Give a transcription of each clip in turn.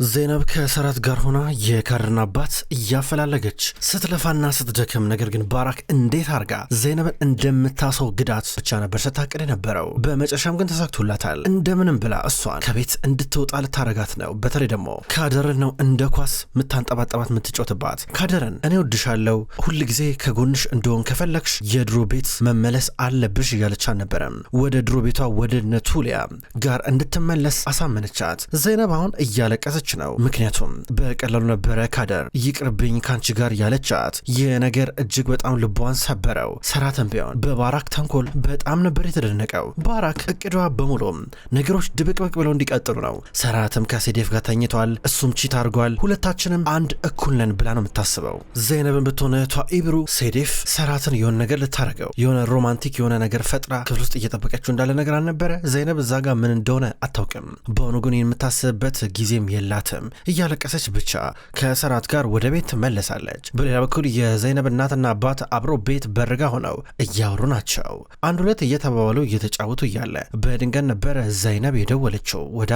ዘይነብ ከሰራት ጋር ሆና የካድርን አባት እያፈላለገች ስትለፋና ስትደክም፣ ነገር ግን ባራክ እንዴት አርጋ ዘይነብን እንደምታስወግዳት ብቻ ነበር ስታቅድ የነበረው። በመጨረሻም ግን ተሳክቶላታል። እንደምንም ብላ እሷን ከቤት እንድትወጣ ልታረጋት ነው። በተለይ ደግሞ ካደርን ነው እንደ ኳስ ምታንጠባጠባት ምትጮትባት። ካደርን እኔ ወድሻለሁ፣ ሁል ጊዜ ከጎንሽ እንደሆን ከፈለግሽ የድሮ ቤት መመለስ አለብሽ እያለች አልነበረም። ወደ ድሮ ቤቷ ወደ ነቱሊያ ጋር እንድትመለስ አሳመነቻት። ዘይነብ አሁን እያለቀሰች ነው። ምክንያቱም በቀላሉ ነበረ ካደር ይቅርብኝ ካንቺ ጋር ያለቻት። ይህ ነገር እጅግ በጣም ልቧን ሰበረው። ሰራተም ቢሆን በባራክ ተንኮል በጣም ነበር የተደነቀው። ባራክ እቅዷ በሙሉ ነገሮች ድብቅብቅ ብለው እንዲቀጥሉ ነው። ሰራትም ከሴዴፍ ጋር ተኝቷል፣ እሱም ቺት አድርጓል፣ ሁለታችንም አንድ እኩል ነን ብላ ነው የምታስበው። ዘይነብን ብትሆነ ኢብሩ ሴዴፍ ሰራትን የሆነ ነገር ልታረገው የሆነ ሮማንቲክ የሆነ ነገር ፈጥራ ክፍል ውስጥ እየጠበቀችው እንዳለ ነገር አልነበረ። ዘይነብ እዛ ጋር ምን እንደሆነ አታውቅም። በሆኑ ግን የምታስብበት ጊዜም የላትም። እያለቀሰች ብቻ ከሰራት ጋር ወደ ቤት ትመለሳለች። በሌላ በኩል የዘይነብ እናትና አባት አብሮ ቤት በርጋ ሆነው እያወሩ ናቸው። አንድ ሁለት እየተባባሉ እየተጫወቱ እያለ በድንገት ነበረ ዘይነብ የደወለችው ወደ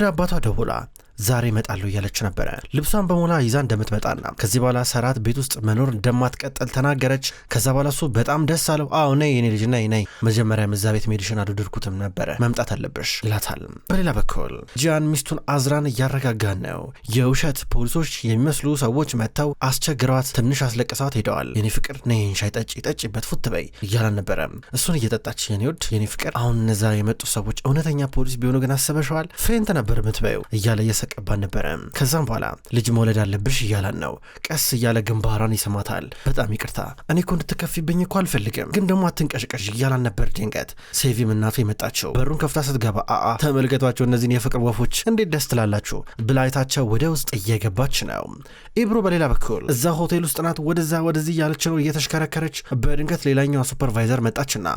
አባቷ ደውላ ዛሬ እመጣለሁ እያለች ነበረ። ልብሷን በሞላ ይዛ እንደምትመጣና ከዚህ በኋላ ሰራት ቤት ውስጥ መኖር እንደማትቀጥል ተናገረች። ከዛ በኋላ እሱ በጣም ደስ አለው። አዎ ነይ የኔ ልጅ ነይ፣ መጀመሪያ እዛ ቤት ሜዲሽን አልወደድኩትም ነበረ፣ መምጣት አለብሽ ይላታል። በሌላ በኩል ጂያን ሚስቱን አዝራን እያረጋጋን ነው። የውሸት ፖሊሶች የሚመስሉ ሰዎች መጥተው አስቸግረዋት ትንሽ አስለቅሰዋት ሄደዋል። የኔ ፍቅር ነይ ሻይ ጠጪበት ፉት በይ እያላን ነበረ። እሱን እየጠጣች የኔ ውድ የኔ ፍቅር፣ አሁን እነዛ የመጡ ሰዎች እውነተኛ ፖሊስ ቢሆኑ ግን አስበሽዋል? ፌንት ነበር ምትበየው እያለ ቀባን ነበረ። ከዛም በኋላ ልጅ መውለድ አለብሽ እያላን ነው። ቀስ እያለ ግንባሯን ይስማታል። በጣም ይቅርታ እኔ እኮ እንድትከፊብኝ እኮ አልፈልግም፣ ግን ደግሞ አትንቀሽቀሽ እያላን ነበር። ድንገት ሴቪም እናቱ የመጣቸው በሩን ከፍታ ስትገባ ተመልከቷቸው እነዚህን የፍቅር ወፎች እንዴት ደስ ትላላችሁ ብላይታቸው ወደ ውስጥ እየገባች ነው። ኢብሩ በሌላ በኩል እዛ ሆቴል ውስጥ ናት። ወደዚህ እያለች ነው እየተሽከረከረች። በድንገት ሌላኛዋ ሱፐርቫይዘር መጣችና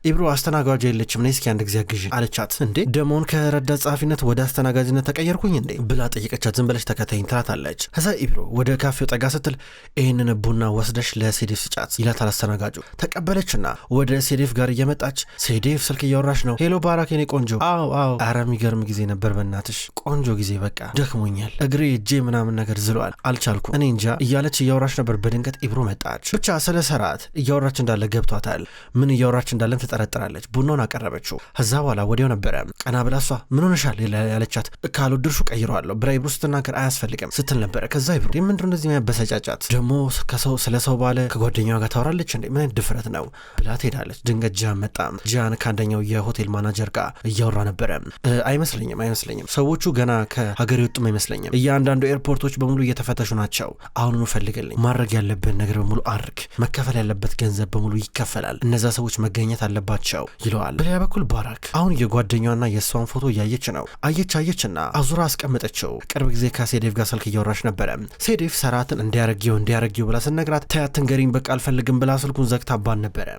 ኢብሩ አስተናጋጅ የለችም ነይ እስኪ አንድ ጊዜ አግዢ አለቻት። እንዴ ደሞን ከረዳት ጸሐፊነት ወደ አስተናጋጅነት ተቀየርኩኝ እንዴ ብላ ጠየቀቻት። ዝም ብለሽ ተከታይኝ ትላታለች። ከዛ ኢብሮ ወደ ካፌው ጠጋ ስትል ይህንን ቡና ወስደሽ ለሴዴፍ ስጫት ይላታል አስተናጋጁ። ተቀበለችና ወደ ሴዴፍ ጋር እየመጣች ሴዴፍ ስልክ እያወራች ነው። ሄሎ ባራክ የኔ ቆንጆ። አዎ ኧረ የሚገርም ጊዜ ነበር በእናትሽ ቆንጆ ጊዜ፣ በቃ ደክሞኛል፣ እግሬ እጄ ምናምን ነገር ዝሏል፣ አልቻልኩም፣ እኔ እንጃ እያለች እያወራች ነበር። በድንገት ኢብሮ መጣች። ብቻ ስለ ሰራት እያወራች እንዳለ ገብቷታል። ምን እያወራች እንዳለን ትጠረጥራለች። ቡናውን አቀረበችው። ከዛ በኋላ ወዲያው ነበረ ቀና ብላ እሷ ምን ሆነሻል ያለቻት። ካልወደድሽው ቀይሯለሁ ብራ ኢብሩ ስትናገር አያስፈልግም ስትል ነበረ። ከዛ ኢብሩ ምንድነው እንደዚህ የሚያበሳጫጫት ደግሞ ስለ ሰው ባለ ከጓደኛዋ ጋር ታወራለች እንዴ ምን ድፍረት ነው ብላ ትሄዳለች። ድንገት ጂያን መጣ። ጂያን ከአንደኛው የሆቴል ማናጀር ጋር እያወራ ነበረ። አይመስለኝም ሰዎቹ ገና ከሀገር የወጡም አይመስለኝም። እያንዳንዱ ኤርፖርቶች በሙሉ እየተፈተሹ ናቸው። አሁኑኑ ፈልግልኝ፣ ማድረግ ያለብን ነገር በሙሉ አድርግ፣ መከፈል ያለበት ገንዘብ በሙሉ ይከፈላል፣ እነዛ ሰዎች መገኘት አለባቸው ይለዋል። በሌላ በኩል ባራክ አሁን የጓደኛዋና የእሷን ፎቶ እያየች ነው። አየችና አዙራ አስቀመጠችው። ቅርብ ጊዜ ከሴዴፍ ጋር ስልክ እያወራች ነበረ። ሴዴፍ ሰራትን እንዲያረጊው ብላ ስነግራት ተያትን ገሪኝ በቃ አልፈልግም ብላ ስልኩን ዘግታባን ነበረ።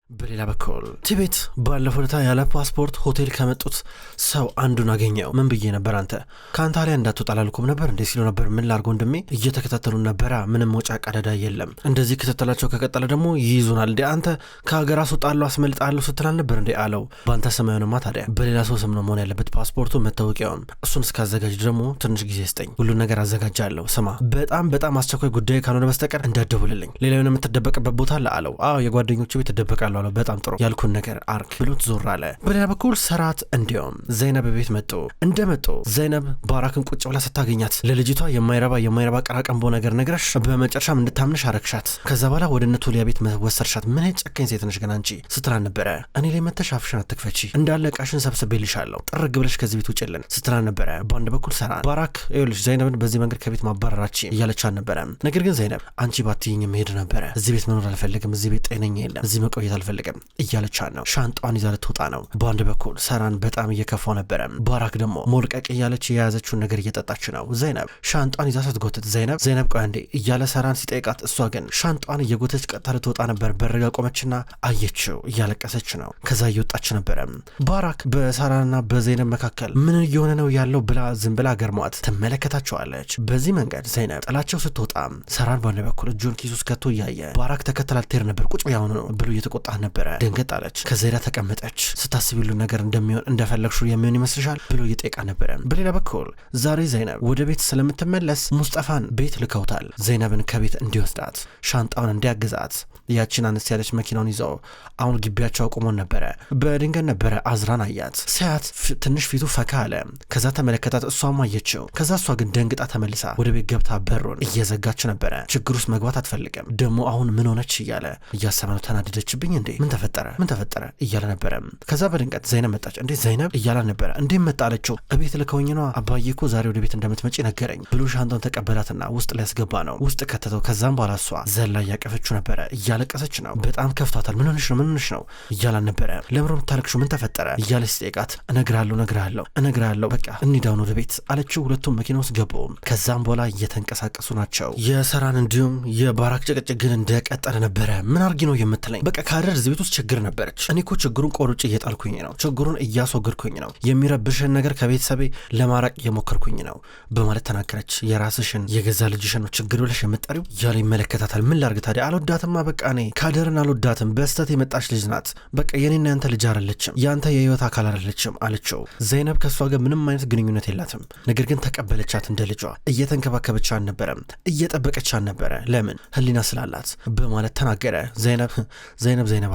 በሌላ በኩል ቲቤት ባለፈው ዕለት ያለ ፓስፖርት ሆቴል ከመጡት ሰው አንዱን አገኘው። ምን ብዬ ነበር አንተ ከአንታሊያ እንዳትወጣ አላልኩም ነበር እንዴ ሲሉ ነበር። ምን ላድርግ ወንድሜ እየተከታተሉ ነበራ፣ ምንም መውጫ ቀዳዳ የለም። እንደዚህ ክትትላቸው ከቀጠለ ደግሞ ይይዙናል እንዴ አንተ ከሀገር አስወጣለሁ አስመልጣለሁ ስትላል ነበር እንዴ አለው። በአንተ ስም አይሆንማ ታዲያ በሌላ ሰው ስም ነው መሆን ያለበት ፓስፖርቱ መታወቂያውም። እሱን እስካዘጋጅ ደግሞ ትንሽ ጊዜ ስጠኝ፣ ሁሉን ነገር አዘጋጃለሁ። ስማ በጣም አስቸኳይ ጉዳይ ካልሆነ በስተቀር እንዳትደውልልኝ፣ ሌላውን የምትደበቅበት ቦታ አለ አለው። አዎ የጓደኞቹ ቤት ትደበቃለሁ። በጣም ጥሩ ያልኩን ነገር አርክ ብሎት ዞር አለ። በሌላ በኩል ሰራት እንዲሁም ዘይነብ ቤት እንደመጡ ዘይነብ ባራክን ቁጭ ብላ ስታገኛት ለልጅቷ የማይረባ ቀራቀንቦ ነገር ነግረሽ በመጨረሻም እንድታምንሽ አረግሻት። ከዛ በኋላ ወደ ነቱሊያ ቤት ወሰርሻት። ምን ጨካኝ ሴት ነሽ ግን አንቺ ስትላን ነበረ። እኔ ላይ መተሽ አፍሽን አትክፈቺ፣ እንዳለ ዕቃሽን ሰብስቤልሻለሁ፣ ጥርግ ብለሽ ከዚህ ቤት ውጭልን ስትላን ነበረ። በአንድ በኩል ሰራት ባራክ ይኸውልሽ ዘይነብን በዚህ መንገድ ከቤት ማባረራች እያለቻን ነበረ። ነገር ግን ዘይነብ አንቺ ባትይኝ መሄድ ነበረ፣ እዚህ ቤት መኖር አልፈልግም፣ እዚህ ቤት ጤነኛ የለም፣ እዚህ መቆየት አልፈልግም እያለቻን ነው። ሻንጣዋን ይዛ ልትወጣ ነው። በአንድ በኩል ሰራን በጣም እየከፋው ነበረ። ባራክ ደግሞ ሞልቀቅ እያለች የያዘችውን ነገር እየጠጣች ነው። ዘይነብ ሻንጣዋን ይዛ ስትጎትት ዘይነብ ቆይ አንዴ እያለ ሰራን ሲጠይቃት እሷ ግን ሻንጣዋን እየጎተች ቀጥታ ልትወጣ ነበር። በርጋ ቆመችና አየችው፣ እያለቀሰች ነው። ከዛ እየወጣች ነበረ። ባራክ በሰራንና በዘይነብ መካከል ምን እየሆነ ነው ያለው ብላ ዝም ብላ ገርሟት ትመለከታቸዋለች። በዚህ መንገድ ዘይነብ ጥላቸው ስትወጣ ሰራን በአንድ በኩል እጁን ኪሱ ውስጥ ከቶ እያየ ባራክ ተከተላት ትሄድ ነበር። ቁጭ ያውኑ ነው ብሎ እየተቆጣ እየጠየቃት ነበረ። ደንገጥ አለች። ከዘይዳ ተቀመጠች። ስታስብ ሁሉ ነገር እንደሚሆን እንደፈለግሹ የሚሆን ይመስልሻል ብሎ እየጠየቃት ነበረ። በሌላ በኩል ዛሬ ዘይነብ ወደ ቤት ስለምትመለስ ሙስጠፋን ቤት ልከውታል። ዘይነብን ከቤት እንዲወስዳት ሻንጣውን እንዲያግዛት ያችን አነስ ያለች መኪናውን ይዘው አሁን ግቢያቸው አቁሞን ነበረ። በድንገት ነበረ አዝራን አያት። ሲያት ትንሽ ፊቱ ፈካ አለ። ከዛ ተመለከታት። እሷም አየችው። ከዛ እሷ ግን ደንግጣ ተመልሳ ወደ ቤት ገብታ በሩን እየዘጋች ነበረ። ችግር ውስጥ መግባት አትፈልግም። ደግሞ አሁን ምን ሆነች እያለ እያሰበ ነው። ተናደደችብኝ እንዴ? ምን ተፈጠረ እያለ ነበረ። ከዛ በድንገት ዘይነብ መጣች። እንዴ ዘይነብ እያለ ነበረ። እንዴ መጣለችው። እቤት ልከውኝ ነው አባዬ እኮ ዛሬ ወደ ቤት እንደምትመጪ ነገረኝ ብሎ ሻንጣውን ተቀበላትና ውስጥ ሊያስገባ ነው። ውስጥ ከተተው። ከዛም በኋላ እሷ ዘላ እያቀፈችው ነበረ። እያለቀሰች ነው። በጣም ከፍቷታል። ምን ሆነሽ ነው እያላን ነበረ። ለምሮ የምታለቅሽው ምን ተፈጠረ እያለ ሲጠይቃት እነግራለሁ በቃ እንሂዳውን ወደ ቤት አለችው። ሁለቱም መኪና ውስጥ ገቡ። ከዛም በኋላ እየተንቀሳቀሱ ናቸው። የሰራን እንዲሁም የባራክ ጭቅጭቅ ግን እንደቀጠለ ነበረ። ምን አርጊ ነው የምትለኝ? በቃ ካደር እዚህ ቤት ውስጥ ችግር ነበረች። እኔ እኮ ችግሩን ቆርጬ እየጣልኩኝ ነው። ችግሩን እያስወገድኩኝ ነው። የሚረብሽን ነገር ከቤተሰቤ ለማራቅ እየሞከርኩኝ ነው በማለት ተናገረች። የራስሽን የገዛ ልጅሽን ነው ችግር ብለሽ የምትጠሪው እያለ ይመለከታታል። ምን ላርግ ታዲያ? አልወዳትማ በቃ እኔ ካደርን አልወዳትም። በስተት የመጣች ልጅ ናት። በቃ የኔና ያንተ ልጅ አይደለችም። ያንተ የህይወት አካል አይደለችም አለችው። ዘይነብ ከሷ ጋር ምንም አይነት ግንኙነት የላትም። ነገር ግን ተቀበለቻት እንደ ልጇ። እየተንከባከበች አልነበረም፣ እየጠበቀች አልነበረ። ለምን? ህሊና ስላላት በማለት ተናገረ። ዘይነብ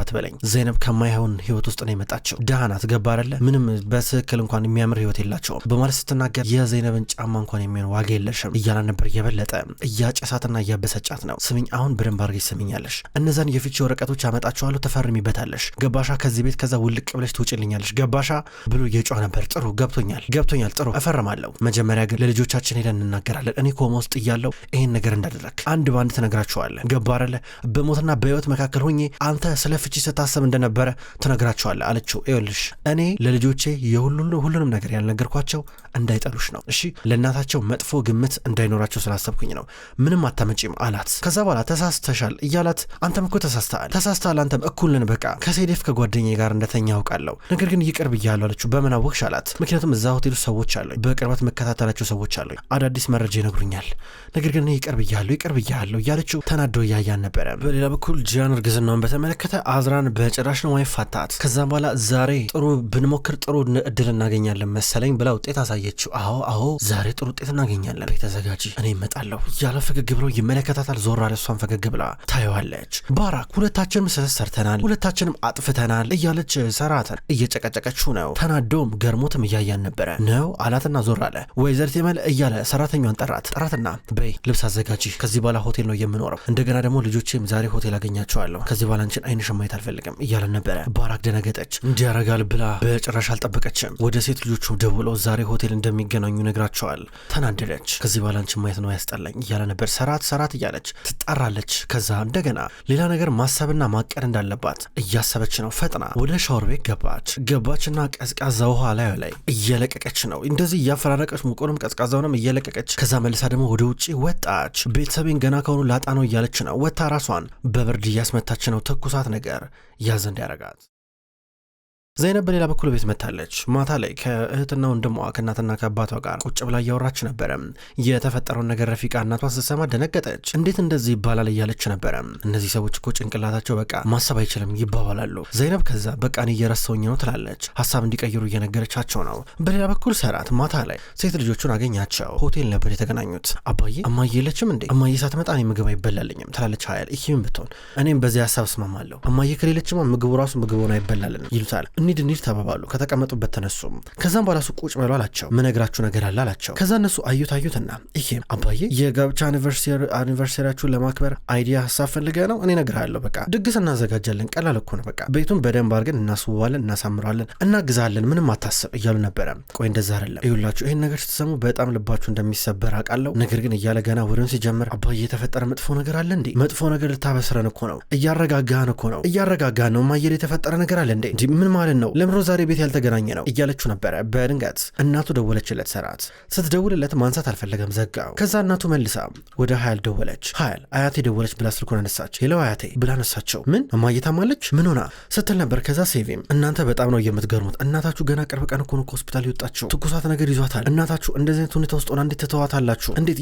አትበለኝ። ዘይነብ ከማይሆን ህይወት ውስጥ ነው የመጣችው። ደሃ ናት። ገባ አይደለ? ምንም በትክክል እንኳን የሚያምር ህይወት የላቸውም በማለት ስትናገር የዘይነብን ጫማ እንኳን የሚሆን ዋጋ የለሽም እያላ ነበር። የበለጠ እያጨሳትና እያበሰጫት ነው። ስሚኝ፣ አሁን በደንብ አድርገሽ ስሚኛለሽ። እነዛን የፍቺ ወረቀቶች አመጣቸዋለሁ፣ ተፈርሚበታለሽ። ገባሻ? ከዚህ ቤት ከዛ ውልቅ ብለሽ ትውጭልኛለሽ። ገባሻ ብሎ እየጮኸ ነበር። ጥሩ ገብቶኛል፣ ጥሩ እፈርማለሁ። መጀመሪያ ግን ለልጆቻችን ሄደን እንናገራለን። እኔ ኮማ ውስጥ እያለሁ ይሄን ነገር እንዳደረግ አንድ ባንድ ትነግራቸዋለህ። ገባ አይደለ? በሞትና በህይወት መካከል ሆኜ አንተ ስለ ፍቺ ስታሰብ እንደነበረ ትነግራቸዋለህ አለችው። ይኸውልሽ እኔ ለልጆቼ ሁሉንም ነገር ያልነገርኳቸው እንዳይጠሉሽ ነው። እሺ ለእናታቸው መጥፎ ግምት እንዳይኖራቸው ስላሰብኩኝ ነው። ምንም አታመጪም አላት። ከዛ በኋላ ተሳስተሻል እያላት አንተም እኮ ተሳስተሃል አንተም እኩል ነን። በቃ ከሴዴፍ ከጓደኛዬ ጋር እንደተኛ ያውቃለሁ። ነገር ግን ይቅር ብያለሁ አለችው። በምን አወቅሽ አላት። ምክንያቱም እዛ ሆቴል ውስጥ ሰዎች አሉኝ፣ በቅርበት መከታተላቸው ሰዎች አሉኝ፣ አዳዲስ መረጃ ይነግሩኛል። ነገር ግን ይቅር ብያለሁ እያለችው ተናዶ እያያን ነበረ። በሌላ በኩል ጂያን እርግዝናውን በተመለከተ አዝራን በጭራሽ ነው አይፋታት። ከዛም በኋላ ዛሬ ጥሩ ብንሞክር ጥሩ እድል እናገኛለን መሰለኝ ብላ ውጤት አሳየችው። አዎ ዛሬ ጥሩ ውጤት እናገኛለን፣ ተዘጋጂ፣ እኔ እመጣለሁ እያለ ፈገግ ብሎ ይመለከታታል። ዞር አለ። እሷን ፈገግ ብላ ታየዋለች። ባራክ ሁለታችንም ስህተት ሰርተናል፣ ሁለታችንም አጥፍተናል እያለች ሰራተን እየጨቀጨቀችው ነው። ተናዶም ገርሞትም እያያን ነበረ ነው አላትና ዞር አለ። ወይዘሪት የመል እያለ ሰራተኛዋን ጠራትና በይ ልብስ አዘጋጂ፣ ከዚህ በኋላ ሆቴል ነው የምኖረው። እንደገና ደግሞ ልጆቼም ዛሬ ሆቴል አገኛቸዋለሁ። ከዚህ በኋላ አንቺን አይንሽ ማየት አልፈልግም እያለ ነበረ። ባራክ ደነገጠች። እንዲያረጋል ብላ በጭራሽ አልጠበቀችም። ወደ ሴት ልጆቹ ደውለው ዛሬ ሆቴል እንደሚገናኙ ነግራቸዋል። ተናደደች። ከዚህ በኋላ አንቺን ማየት ነው ያስጠላኝ እያለ ነበር። ሰራት እያለች ትጣራለች። ከዛ እንደገና ሌላ ነገር ማሰብና ማቀድ እንዳለባት እያሰበች ነው። ፈጥና ወደ ሻወር ቤት ገባችና ቀዝቃዛ ውሃ ላይ እየለቀቀች ነው። እንደዚህ እያፈራረቀች ሙቆንም ቀዝቃዛውንም እየለቀቀች ከዛ መልሳ ደግሞ ወደ ውጪ ወጣች። ቤተሰቤን ገና ከሆኑ ላጣ ነው እያለች ነው። ወታ ራሷን በብርድ እያስመታች ነው። ትኩሳት ነገር ያዘ እንዲያረጋት። ዘይነብ በሌላ በኩል ቤት መታለች። ማታ ላይ ከእህትና ወንድሟ ከእናትና ከአባቷ ጋር ቁጭ ብላ እያወራች ነበረ። የተፈጠረውን ነገር ረፊቃ እናቷ ስትሰማ ደነገጠች። እንዴት እንደዚህ ይባላል እያለች ነበረ። እነዚህ ሰዎች እኮ ጭንቅላታቸው በቃ ማሰብ አይችልም ይባባላሉ። ዘይነብ ከዛ በቃ እኔ እየረሳሁኝ ነው ትላለች። ሀሳብ እንዲቀይሩ እየነገረቻቸው ነው። በሌላ በኩል ሰራት ማታ ላይ ሴት ልጆቹን አገኛቸው። ሆቴል ነበር የተገናኙት። አባዬ እማዬ የለችም እንዴ? እማዬ ሳትመጣ እኔ ምግብ አይበላልኝም ትላለች። ሀያል ይህም ብትሆን እኔም በዚህ ሀሳብ እስማማለሁ። እማዬ ከሌለችማ ምግቡ ራሱ ምግቡን አይበላልንም ይሉታል። እንሂድ ተባባሉ። ከተቀመጡበት ተነሱም። ከዛም በኋላ ሱ ቁጭ በሉ አላቸው። ምነግራችሁ ነገር አለ አላቸው። ከዛ እነሱ አዩትና ይሄም አባዬ የጋብቻ አኒቨርሰሪያችሁን ለማክበር አይዲያ ሀሳብ ፈልገህ ነው? እኔ እነግርሃለሁ። በቃ ድግስ እናዘጋጃለን። ቀላል እኮ ነው። በቃ ቤቱን በደንብ አድርገን እናስውባለን፣ እናሳምራለን፣ እናግዛለን። ምንም አታስብ እያሉ ነበረ። ቆይ እንደዛ አይደለም ይሁላችሁ። ይሄን ነገር ስትሰሙ በጣም ልባችሁ እንደሚሰበር አውቃለሁ። ነገር ግን እያለ ገና ወሬውን ሲጀምር አባዬ የተፈጠረ መጥፎ ነገር አለ እንዴ? መጥፎ ነገር ልታበስረን እኮ ነው። እያረጋጋን ነው። ማየር የተፈጠረ ነገር አለ እንዴ? ምን ማለት ምንድነው ለምሮ ዛሬ ቤት ያልተገናኘ ነው እያለችው ነበረ። በድንገት እናቱ ደወለችለት። ሰራት ስትደውልለት ማንሳት አልፈለገም፣ ዘጋው። ከዛ እናቱ መልሳ ወደ ሀያል ደወለች። ሀያል አያቴ ደወለች ብላ ስልኩን አነሳች። ሄለው አያቴ ብላ አነሳቸው። ምን እማዬ ታማለች ምን ሆና ስትል ነበር። ከዛ ሴቪም እናንተ በጣም ነው የምትገርሙት፣ እናታችሁ ገና ቅርብ ቀን እኮ ነው ከሆስፒታል የወጣችሁ፣ ትኩሳት ነገር ይዟታል። እናታችሁ እንደዚህ አይነት ሁኔታ ውስጥ ሆና እንዴት ትተዋታላችሁ? እንዴት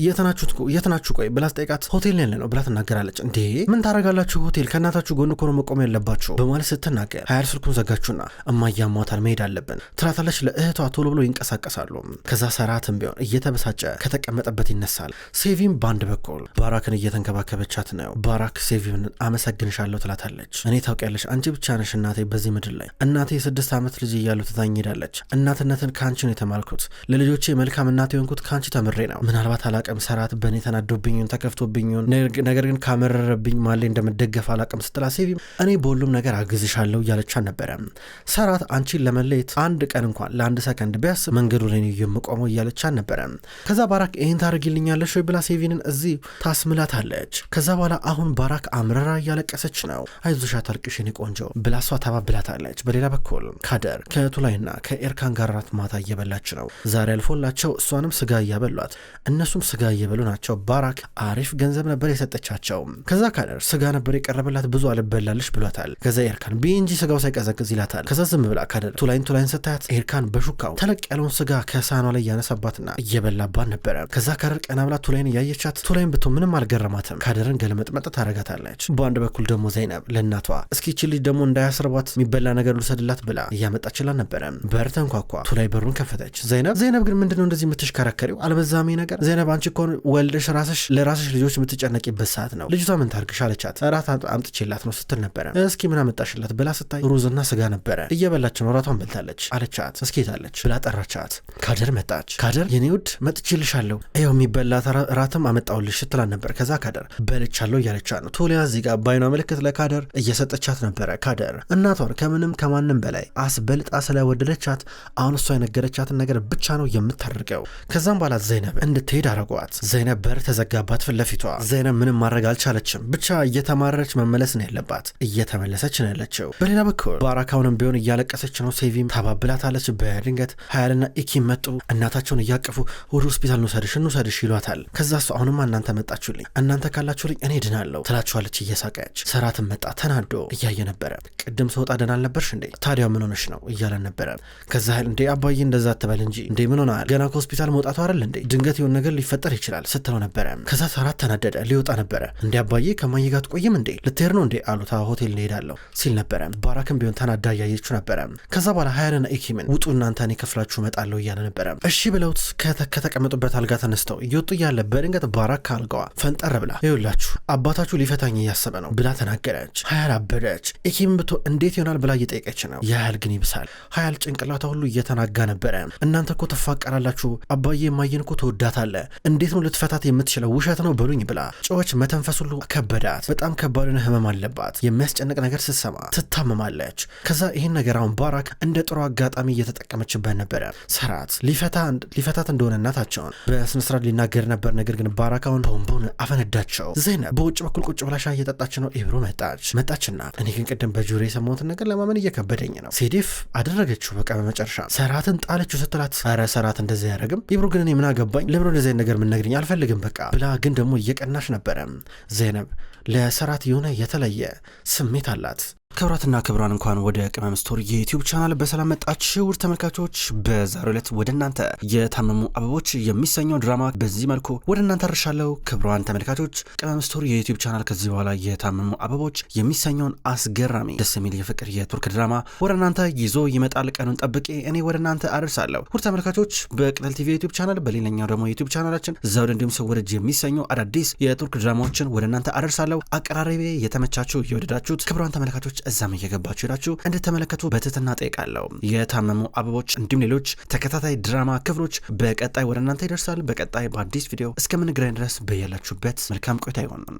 የትናችሁ ቆይ ብላ ስጠይቃት ሆቴል ያለ ነው ብላ ትናገራለች። እንዴ ምን ታረጋላችሁ ሆቴል? ከእናታችሁ ጎን እኮ ነው መቆም ያለባችሁ በማለት ስትናገር ሀያል ስልኩን ዘጋችሁና እማዬ አሟታል መሄድ አለብን ትላታለች ለእህቷ። ቶሎ ብሎ ይንቀሳቀሳሉ። ከዛ ሰራትም ቢሆን እየተበሳጨ ከተቀመጠበት ይነሳል። ሴቪም በአንድ በኩል ባራክን እየተንከባከበቻት ነው። ባራክ ሴቪን አመሰግንሻለሁ ትላታለች። እኔ ታውቂያለሽ አንቺ ብቻ ነሽ እናቴ በዚህ ምድር ላይ። እናቴ 6 ዓመት ልጅ እያሉ ትታኝ ሄዳለች። እናትነትን ካንቺ ነው የተማልኩት። ለልጆቼ መልካም እናት የሆንኩት ካንቺ ተምሬ ነው። ምናልባት አላቅም ሰራት በእኔ ተናዶብኝን ተከፍቶብኝን ነገር ግን ካመረረብኝ ማሌ እንደምደገፍ አላቅም ስትላ ሴቪም እኔ በሁሉም ነገር አግዝሻለሁ እያለቻን ነበረ። ሰራት አንቺን ለመለየት አንድ ቀን እንኳን ለአንድ ሰከንድ ቢያስብ መንገዱ ላይ የምቆመው እያለቻን ነበረ። ከዛ ባራክ ይህን ታደርጊልኛለሽ ወይ ብላ ሴቪንን እዚህ ታስምላታለች። ከዛ በኋላ አሁን ባራክ አምረራ እያለቀሰች ነው። አይዞሽ አታልቅሽ የኔ ቆንጆ ብላ እሷ ታባብላታለች። በሌላ በኩል ካደር ከቱላይና ከኤርካን ጋር ራት ማታ እየበላች ነው። ዛሬ አልፎላቸው እሷንም ስጋ እያበሏት እነሱም ስጋ እየበሉ ናቸው። ባራክ አሪፍ ገንዘብ ነበር የሰጠቻቸው። ከዛ ካደር ስጋ ነበር የቀረበላት ብዙ አልበላልሽ ብሏታል። ከዛ ኤርካን ቢንጂ ስጋው ሳይቀዘቅዝ ይላታል። ከዛ ዝም ብላ ካደር ቱላይን ስታያት ኤርካን በሹካው ተለቅ ያለውን ስጋ ከሳህኗ ላይ ያነሳባትና እየበላባት ነበረ። ከዛ ካደር ቀና ብላ ቱላይን እያየቻት ቱላይን ብቶ ምንም አልገረማትም። ካደርን ገልመጥመጥ ታረጋታለች። በአንድ በኩል ደግሞ ዘይነብ ለእናቷ እስኪ ይቺ ልጅ ደግሞ እንዳያስርባት የሚበላ ነገር ልውሰድላት ብላ እያመጣችላት ነበረ። በር ተንኳኳ። ቱላይ በሩን ከፈተች። ዘይነብ ግን ምንድነው እንደዚህ የምትሽከረከሪው አልበዛሜ ነገር? ዘይነብ አንቺ እኮ ወልደሽ ለራስሽ ልጆች የምትጨነቂበት ሰዓት ነው። ልጅቷ ምን ታርግሽ አለቻት። እራት አምጥቼላት ነው ስትል ነበረ። እስኪ ምን አመጣሽላት ብላ ስታይ ሩዝና ስጋ ነበረ። እየበላች ነው እራቷን በልታለች አለቻት። እስኪ ታለች ብላ ጠራቻት። ካደር መጣች። ካደር የኔ ውድ መጥቼልሻለሁ ይኸው የሚበላ እራትም አመጣውልሽ ስትላን ነበር። ከዛ ካደር በልቻለሁ እያለቻት ነው። ቶሊያ እዚህ ጋር ባይኗ ምልክት ለካደር እየሰጠቻት ነበረ። ካደር እናቷን ከምንም ከማንም በላይ አስበልጣ ስለወደደቻት አሁን እሷ የነገረቻትን ነገር ብቻ ነው የምታደርገው። ከዛም በኋላ ዘይነብ እንድትሄድ አረጓት። ዘይነብ በር ተዘጋባት ፊት ለፊቷ። ዘይነብ ምንም ማድረግ አልቻለችም። ብቻ እየተማረረች መመለስ ነው ያለባት። እየተመለሰች ነው ያለችው። በሌላ በኩል ባራካውንም ቢሆን እያለቀሰች ነው። ሴቪም ታባብላታለች። በድንገት ሀያልና ኢኪም መጡ። እናታቸውን እያቀፉ ወደ ሆስፒታል እንውሰድሽ ይሏታል። ከዛ እሱ አሁንማ እናንተ መጣችሁልኝ፣ እናንተ ካላችሁልኝ እኔ ድናለሁ ትላችኋለች እየሳቀች። ሰራትን መጣ ተናዶ እያየ ነበረ። ቅድም ስወጣ ደህና አልነበርሽ እንዴ? ታዲያ ምን ሆነሽ ነው እያለን ነበረ። ከዛ እንዴ አባዬ እንደዛ አትበል እንጂ እንዴ ምን ሆናል? ገና ከሆስፒታል መውጣቱ አይደል እንዴ? ድንገት የሆነ ነገር ሊፈጠር ይችላል ስትለው ነበረ። ከዛ ሰራት ተናደደ። ሊወጣ ነበረ። እንዴ አባዬ ከማዬ ጋር ትቆይም እንዴ? ልትሄድ ነው እንዴ አሉታ። ሆቴል እንሄዳለሁ ሲል ነበረ። ባራክም ቢሆን ተናዳ እያየችው ነበረ። ከዛ በኋላ ሀያልና ኢኪምን ውጡ እናንተ እኔ ከፍላችሁ እመጣለሁ እያለ ነበረ። እሺ ብለውት ከተቀመጡበት አልጋ ተነስተው እየወጡ እያለ በድንገት ባራክ ከአልጋዋ ፈንጠር ብላ ይኸውላችሁ አባታችሁ ሊፈታኝ እያሰበ ነው ብላ ተናገረች። ሀያል አበደች። ኢኪም ብቶ እንዴት ይሆናል ብላ እየጠየቀች ነው። የሀያል ግን ይብሳል። ሀያል ጭንቅላቷ ሁሉ እየተናጋ ነበረ። እናንተ እኮ ትፋቀራላችሁ፣ አባዬ ማየን እኮ ትወዳታለ፣ እንዴት ነው ልትፈታት የምትችለው? ውሸት ነው በሉኝ ብላ ጮች። መተንፈስ ሁሉ ከበዳት። በጣም ከባድን ህመም አለባት። የሚያስጨንቅ ነገር ስትሰማ ትታመማለች። ከዛ ይህን ነገር አሁን ባራክ እንደ ጥሩ አጋጣሚ እየተጠቀመችበት ነበረ። ሰራት ሊፈታት እንደሆነ እናታቸውን በስነስርዓት ሊናገር ነበር። ነገር ግን ባራክ አሁን ቦምቦን አፈነዳቸው። ዘይነብ በውጭ በኩል ቁጭ ብላ ሻይ እየጠጣች ነው። ኢብሮ መጣችና እኔ ግን ቅድም በጆሮ የሰማሁትን ነገር ለማመን እየከበደኝ ነው። ሴዲፍ አደረገችው። በቃ በመጨረሻ ሰራትን ጣለችው ስትላት ኧረ ሰራት እንደዚህ ያደረግም ኢብሮ ግን እኔ ምን አገባኝ ለብሮ እንደዚህ ነገር ምን ነግረኝ አልፈልግም በቃ ብላ ግን ደግሞ እየቀናሽ ነበረ። ዘይነብ ለሰራት የሆነ የተለየ ስሜት አላት። ክብራትና ክብራን እንኳን ወደ ቅመም ስቶሪ የዩቲዩብ ቻናል በሰላም መጣችሁ ውድ ተመልካቾች። በዛሬው ዕለት ወደ እናንተ የታመሙ አበቦች የሚሰኘው ድራማ በዚህ መልኩ ወደ እናንተ አርሻለሁ። ክብራን ተመልካቾች ቅመም ስቶሪ የዩቲዩብ ቻናል ከዚህ በኋላ የታመሙ አበቦች የሚሰኘውን አስገራሚ ደስ የሚል የፍቅር የቱርክ ድራማ ወደ እናንተ ይዞ ይመጣል። ቀኑን ጠብቄ እኔ ወደ እናንተ አደርሳለሁ። ውድ ተመልካቾች በቅጠል ቲቪ የዩቲዩብ ቻናል በሌላኛው ደግሞ የዩቲዩብ ቻናላችን ዘውድ እንዲሁም ሰወረጅ የሚሰኙ አዳዲስ የቱርክ ድራማዎችን ወደ እናንተ አደርሳለሁ። አቀራረቤ የተመቻችሁ የወደዳችሁት ክብራን ተመልካቾች እዛም እየገባችሁ ሄዳችሁ እንድትመለከቱ በትህትና ጠይቃለሁ። የታመሙ አበቦች እንዲሁም ሌሎች ተከታታይ ድራማ ክፍሎች በቀጣይ ወደ እናንተ ይደርሳል። በቀጣይ በአዲስ ቪዲዮ እስከምንገናኝ ድረስ በያላችሁበት መልካም ቆይታ ይሆን።